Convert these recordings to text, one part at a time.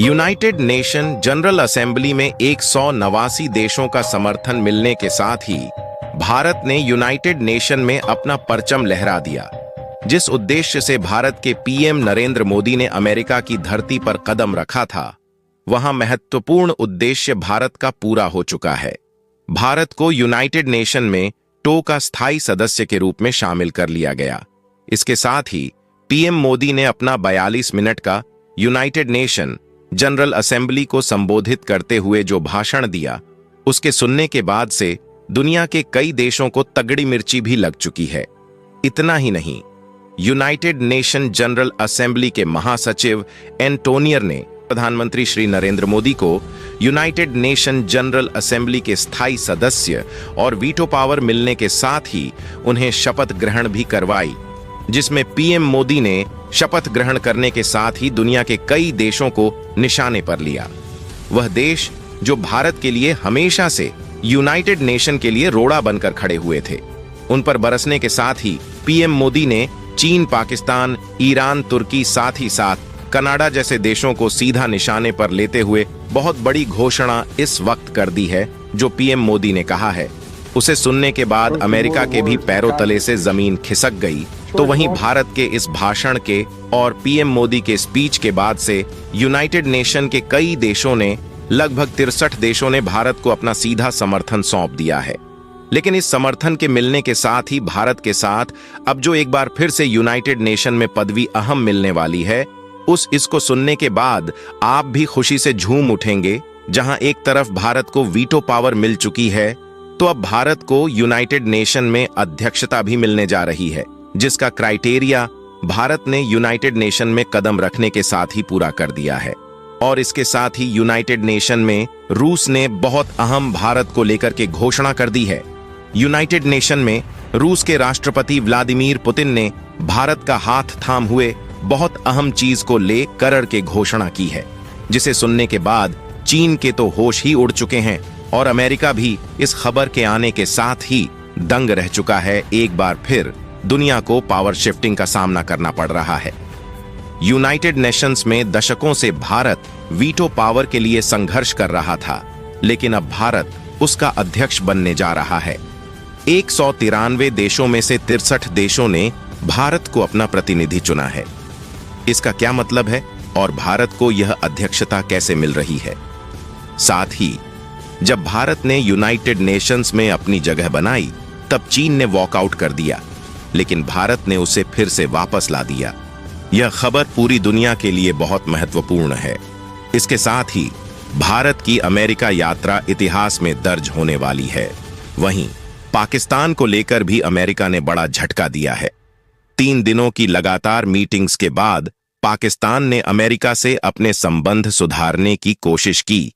United nation general assembly में 189 देशों का समर्थन मिलने के साथ ही भारत ने यूनाइटेड नेशन में अपना परचम लहरा दिया। जिस उद्देश्य से भारत के पीएम नरेंद्र मोदी ने अमेरिका की धरती पर कदम रखा था, वहां महत्वपूर्ण उद्देश्य भारत का पूरा हो चुका है। भारत को यूनाइटेड नेशन में टो का स्थायी सदस्य के रूप में शामिल कर लिया गया। इसके साथ ही पीएम मोदी ने अपना 42 मिनट का यूनाइटेड नेशन जनरल असेंबली को संबोधित करते हुए जो भाषण दिया, उसके सुनने के बाद से दुनिया के कई देशों को तगड़ी मिर्ची भी लग चुकी है। इतना ही नहीं, यूनाइटेड नेशन जनरल असेंबली के महासचिव एंटोनियर ने प्रधानमंत्री श्री नरेंद्र मोदी को यूनाइटेड नेशन जनरल असेंबली के स्थायी सदस्य और वीटो पावर मिलने के साथ ही उन्हें शपथ ग्रहण भी करवाई, जिसमें पीएम मोदी ने शपथ ग्रहण करने के साथ ही दुनिया के कई देशों को निशाने पर लिया। वह देश जो भारत के लिए हमेशा से यूनाइटेड नेशन के लिए रोड़ा बनकर खड़े हुए थे, उन पर बरसने के साथ ही पीएम मोदी ने चीन, पाकिस्तान, ईरान, तुर्की, साथ ही साथ कनाडा जैसे देशों को सीधा निशाने पर लेते हुए बहुत बड़ी घोषणा इस वक्त कर दी है। जो पीएम मोदी ने कहा है, उसे सुनने के बाद अमेरिका के भी पैरों तले से जमीन खिसक गई। तो वहीं भारत के इस भाषण के और पीएम मोदी के स्पीच के बाद से यूनाइटेड नेशन के कई देशों ने, लगभग 63 देशों ने भारत को अपना सीधा समर्थन सौंप दिया है। लेकिन इस समर्थन के मिलने के साथ ही भारत के साथ अब जो एक बार फिर से यूनाइटेड नेशन में पदवी अहम मिलने वाली है, इसको सुनने के बाद आप भी खुशी से झूम उठेंगे। जहां एक तरफ भारत को वीटो पावर मिल चुकी है, तो अब भारत को यूनाइटेड नेशन में अध्यक्षता भी मिलने जा रही है, जिसका क्राइटेरिया भारत ने यूनाइटेड नेशन में कदम रखने के साथ ही पूरा कर दिया है। और इसके साथ ही यूनाइटेड नेशन में रूस ने बहुत अहम भारत को लेकर के घोषणा कर दी है। यूनाइटेड नेशन में रूस के राष्ट्रपति व्लादिमीर पुतिन ने भारत का हाथ थाम हुए बहुत अहम चीज को ले करर के घोषणा की है, जिसे सुनने के बाद चीन के तो होश ही उड़ चुके हैं और अमेरिका भी इस खबर के आने के साथ ही दंग रह चुका है। एक बार फिर दुनिया को पावर शिफ्टिंग का सामना करना पड़ रहा है। यूनाइटेड नेशंस में दशकों से भारत वीटो पावर के लिए संघर्ष कर रहा था, लेकिन अब भारत उसका अध्यक्ष बनने जा रहा है। 193 देशों में से 63 देशों ने भारत को अपना प्रतिनिधि चुना है। इसका क्या मतलब है और भारत को यह अध्यक्षता कैसे मिल रही है? साथ ही जब भारत ने यूनाइटेड नेशंस में अपनी जगह बनाई, तब चीन ने वॉकआउट कर दिया, लेकिन भारत ने उसे फिर से वापस ला दिया। यह खबर पूरी दुनिया के लिए बहुत महत्वपूर्ण है। इसके साथ ही भारत की अमेरिका यात्रा इतिहास में दर्ज होने वाली है। वहीं पाकिस्तान को लेकर भी अमेरिका ने बड़ा झटका दिया है। 3 दिनों की लगातार मीटिंग्स के बाद पाकिस्तान ने अमेरिका से अपने संबंध सुधारने की कोशिश की,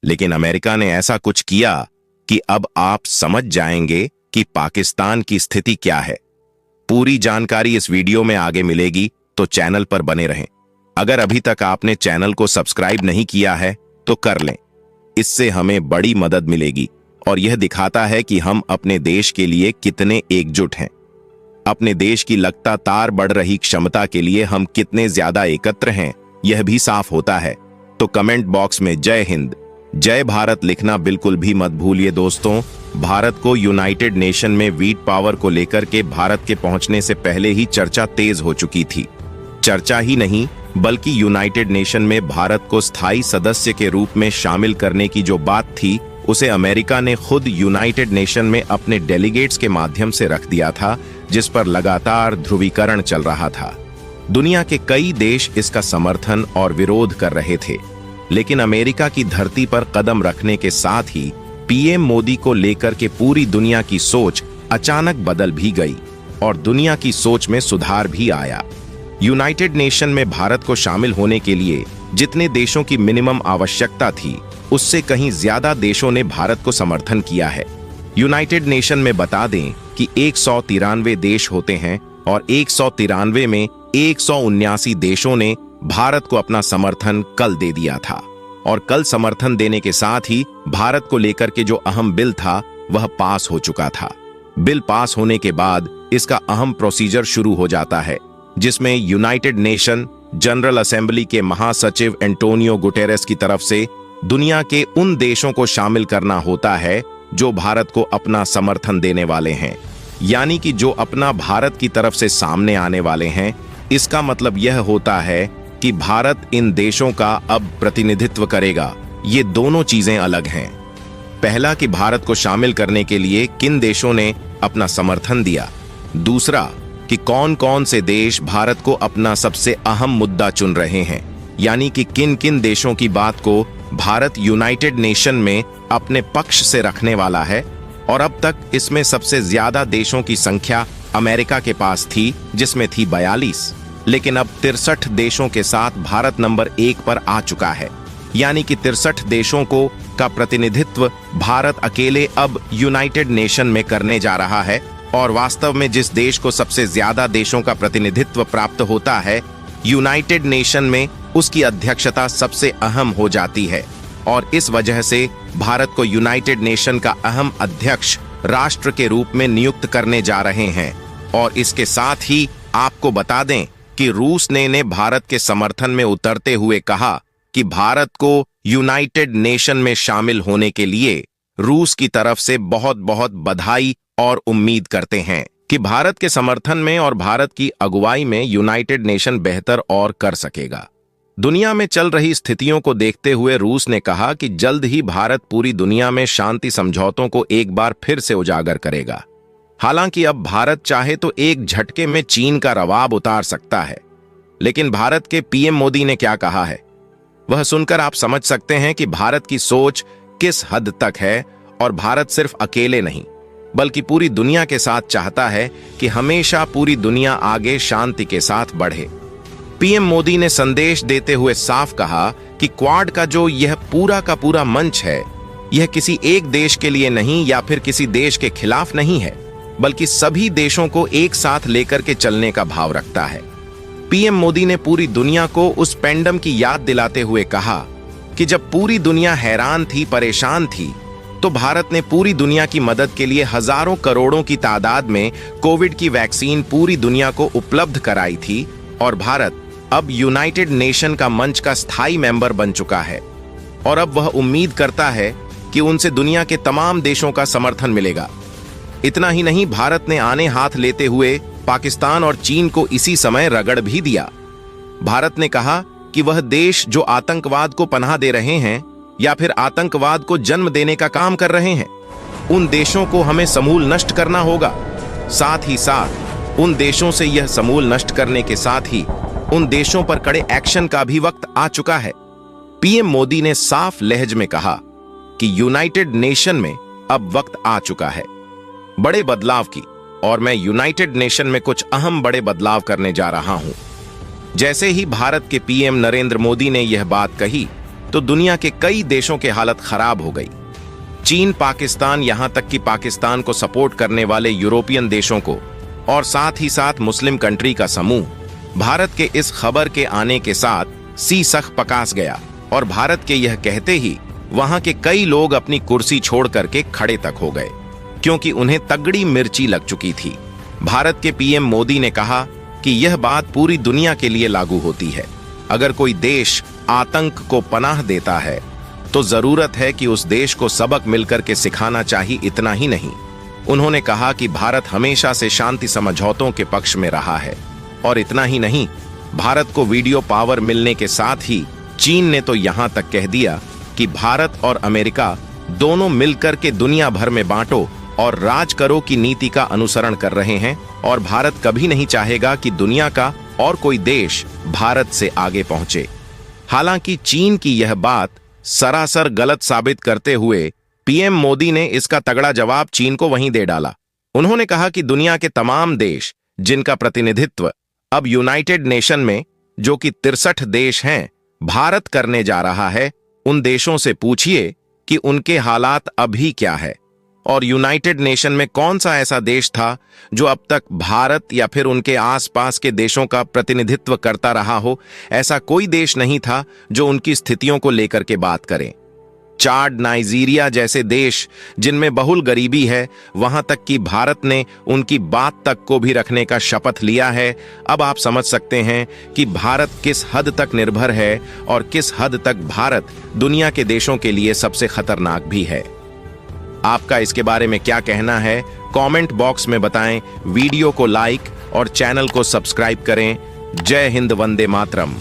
लेकिन अमेरिका ने ऐसा कुछ किया कि अब आप समझ जाएंगे कि पाकिस्तान की स्थिति क्या है। पूरी जानकारी इस वीडियो में आगे मिलेगी, तो चैनल पर बने रहें। अगर अभी तक आपने चैनल को सब्सक्राइब नहीं किया है तो कर लें, इससे हमें बड़ी मदद मिलेगी और यह दिखाता है कि हम अपने देश के लिए कितने एकजुट हैं। अपने देश की लगातार बढ़ रही क्षमता के लिए हम कितने ज्यादा एकत्र हैं, यह भी साफ होता है। तो कमेंट बॉक्स में जय हिंद, जय भारत लिखना बिल्कुल भी मत भूलिए दोस्तों। भारत को यूनाइटेड नेशन में वीट पावर को लेकर के भारत के पहुंचने से पहले ही चर्चा तेज हो चुकी थी। चर्चा ही नहीं, बल्कि यूनाइटेड नेशन में भारत को स्थायी सदस्य के रूप में शामिल करने की जो बात थी, उसे अमेरिका ने खुद यूनाइटेड नेशन में अपने डेलीगेट्स के माध्यम से रख दिया था, जिस पर लगातार ध्रुवीकरण चल रहा था। दुनिया के कई देश इसका समर्थन और विरोध कर रहे थे, लेकिन अमेरिका की धरती पर कदम रखने के साथ ही पीएम मोदी को लेकर के पूरी दुनिया की सोच अचानक बदल भी गई और दुनिया की सोच में सुधार भी आया। यूनाइटेड नेशन में भारत को शामिल होने के लिए जितने देशों की मिनिमम आवश्यकता थी, उससे कहीं ज्यादा देशों ने भारत को समर्थन किया है। यूनाइटेड नेशन में बता दें कि 193 देश होते हैं और 193 में 179 देशों ने भारत को अपना समर्थन कल दे दिया था। और कल समर्थन देने के साथ ही भारत को लेकर के जो अहम बिल था, वह पास हो चुका था। बिल पास होने के बाद इसका अहम प्रोसीजर शुरू हो जाता है, जिसमें यूनाइटेड नेशन जनरल असेंबली के महासचिव एंटोनियो गुटेरेस की तरफ से दुनिया के उन देशों को शामिल करना होता है जो भारत को अपना समर्थन देने वाले हैं, यानी कि जो अपना भारत की तरफ से सामने आने वाले हैं। इसका मतलब यह होता है कि भारत इन देशों का अब प्रतिनिधित्व करेगा। ये दोनों चीजें अलग हैं। पहला कि भारत को शामिल करने के लिए किन देशों ने अपना समर्थन दिया, दूसरा कि कौन कौन से देश भारत को अपना सबसे अहम मुद्दा चुन रहे हैं, यानी कि किन किन देशों की बात को भारत यूनाइटेड नेशन में अपने पक्ष से रखने वाला है। और अब तक इसमें सबसे ज्यादा देशों की संख्या अमेरिका के पास थी, जिसमें थी 42, लेकिन अब 63 देशों के साथ भारत नंबर 1 पर आ चुका है। यानी कि 63 देशों को का प्रतिनिधित्व भारत अकेले अब यूनाइटेड नेशन में करने जा रहा है। और वास्तव में जिस देश को सबसे ज्यादा देशों का प्रतिनिधित्व प्राप्त होता है यूनाइटेड नेशन में, उसकी अध्यक्षता सबसे अहम हो जाती है। और इस वजह से भारत को यूनाइटेड नेशन का अहम अध्यक्ष राष्ट्र के रूप में नियुक्त करने जा रहे हैं। और इसके साथ ही आपको बता दें कि रूस ने भारत के समर्थन में उतरते हुए कहा कि भारत को यूनाइटेड नेशन में शामिल होने के लिए रूस की तरफ से बहुत बहुत बधाई और उम्मीद करते हैं कि भारत के समर्थन में और भारत की अगुवाई में यूनाइटेड नेशन बेहतर और कर सकेगा। दुनिया में चल रही स्थितियों को देखते हुए रूस ने कहा कि जल्द ही भारत पूरी दुनिया में शांति समझौतों को एक बार फिर से उजागर करेगा। हालांकि अब भारत चाहे तो एक झटके में चीन का रवाब उतार सकता है, लेकिन भारत के पीएम मोदी ने क्या कहा है वह सुनकर आप समझ सकते हैं कि भारत की सोच किस हद तक है। और भारत सिर्फ अकेले नहीं बल्कि पूरी दुनिया के साथ चाहता है कि हमेशा पूरी दुनिया आगे शांति के साथ बढ़े। पीएम मोदी ने संदेश देते हुए साफ कहा कि क्वाड का जो यह पूरा का पूरा मंच है, यह किसी एक देश के लिए नहीं या फिर किसी देश के खिलाफ नहीं है, बल्कि सभी देशों को एक साथ लेकर के चलने का भाव रखता है। पीएम मोदी ने पूरी दुनिया को उस पेंडम की याद दिलाते हुए कहा कि जब पूरी दुनिया हैरान थी, परेशान थी, तो भारत ने पूरी दुनिया की मदद के लिए हजारों करोड़ों की तादाद में कोविड की वैक्सीन पूरी दुनिया को उपलब्ध कराई थी। और भारत अब यूनाइटेड नेशन का मंच का स्थायी मेंबर बन चुका है। और अब वह उम्मीद करता है कि उनसे दुनिया के तमाम देशों का समर्थन मिलेगा। इतना ही नहीं, भारत ने आने हाथ लेते हुए पाकिस्तान और चीन को इसी समय रगड़ भी दिया। भारत ने कहा कि वह देश जो आतंकवाद को पनाह दे रहे हैं या फिर आतंकवाद को जन्म देने का काम कर रहे हैं, उन देशों को हमें समूल नष्ट करना होगा। साथ ही साथ उन देशों से यह समूल नष्ट करने के साथ ही उन देशों पर कड़े एक्शन का भी वक्त आ चुका है। पीएम मोदी ने साफ लहज में कहा कि यूनाइटेड नेशन में अब वक्त आ चुका है बड़े बदलाव की, और मैं यूनाइटेड नेशन में कुछ अहम बड़े बदलाव करने जा रहा हूं। जैसे ही भारत के पीएम नरेंद्र मोदी ने यह बात कही तो दुनिया के कई देशों की हालत खराब हो गई। चीन, पाकिस्तान, यहां तक कि पाकिस्तान को सपोर्ट करने वाले यूरोपियन देशों को और साथ ही साथ मुस्लिम कंट्री का समूह भारत के इस खबर के आने के साथ सीसख पकास गया। और भारत के यह कहते ही वहां के कई लोग अपनी कुर्सी छोड़ करके खड़े तक हो गए, क्योंकि उन्हें तगड़ी मिर्ची लग चुकी थी। भारत के पीएम मोदी ने कहा कि यह बात पूरी दुनिया के लिए लागू होती है। अगर कोई देश आतंक को पनाह देता है तो जरूरत है कि उस देश को सबक मिलकर के सिखाना चाहिए। इतना ही नहीं, उन्होंने कहा कि भारत हमेशा से शांति समझौतों के पक्ष में रहा है। और इतना ही नहीं, भारत को वीडियो पावर मिलने के साथ ही चीन ने तो यहां तक कह दिया कि भारत और अमेरिका दोनों मिलकर के दुनिया भर में बांटो और राज करो की नीति का अनुसरण कर रहे हैं। और भारत कभी नहीं चाहेगा कि दुनिया का और कोई देश भारत से आगे पहुंचे। हालांकि चीन की यह बात सरासर गलत साबित करते हुए पीएम मोदी ने इसका तगड़ा जवाब चीन को वहीं दे डाला। उन्होंने कहा कि दुनिया के तमाम देश जिनका प्रतिनिधित्व अब यूनाइटेड नेशन में, जो कि 63 देश हैं, भारत करने जा रहा है, उन देशों से पूछिए कि उनके हालात अभी क्या है। और यूनाइटेड नेशन में कौन सा ऐसा देश था जो अब तक भारत या फिर उनके आसपास के देशों का प्रतिनिधित्व करता रहा हो। ऐसा कोई देश नहीं था जो उनकी स्थितियों को लेकर के बात करे। चाड, नाइजीरिया जैसे देश जिनमें बहुल गरीबी है, वहां तक कि भारत ने उनकी बात तक को भी रखने का शपथ लिया है। अब आप समझ सकते हैं कि भारत किस हद तक निर्भर है और किस हद तक भारत दुनिया के देशों के लिए सबसे खतरनाक भी है। आपका इसके बारे में क्या कहना है, कमेंट बॉक्स में बताएं। वीडियो को लाइक और चैनल को सब्सक्राइब करें। जय हिंद, वंदे मातरम।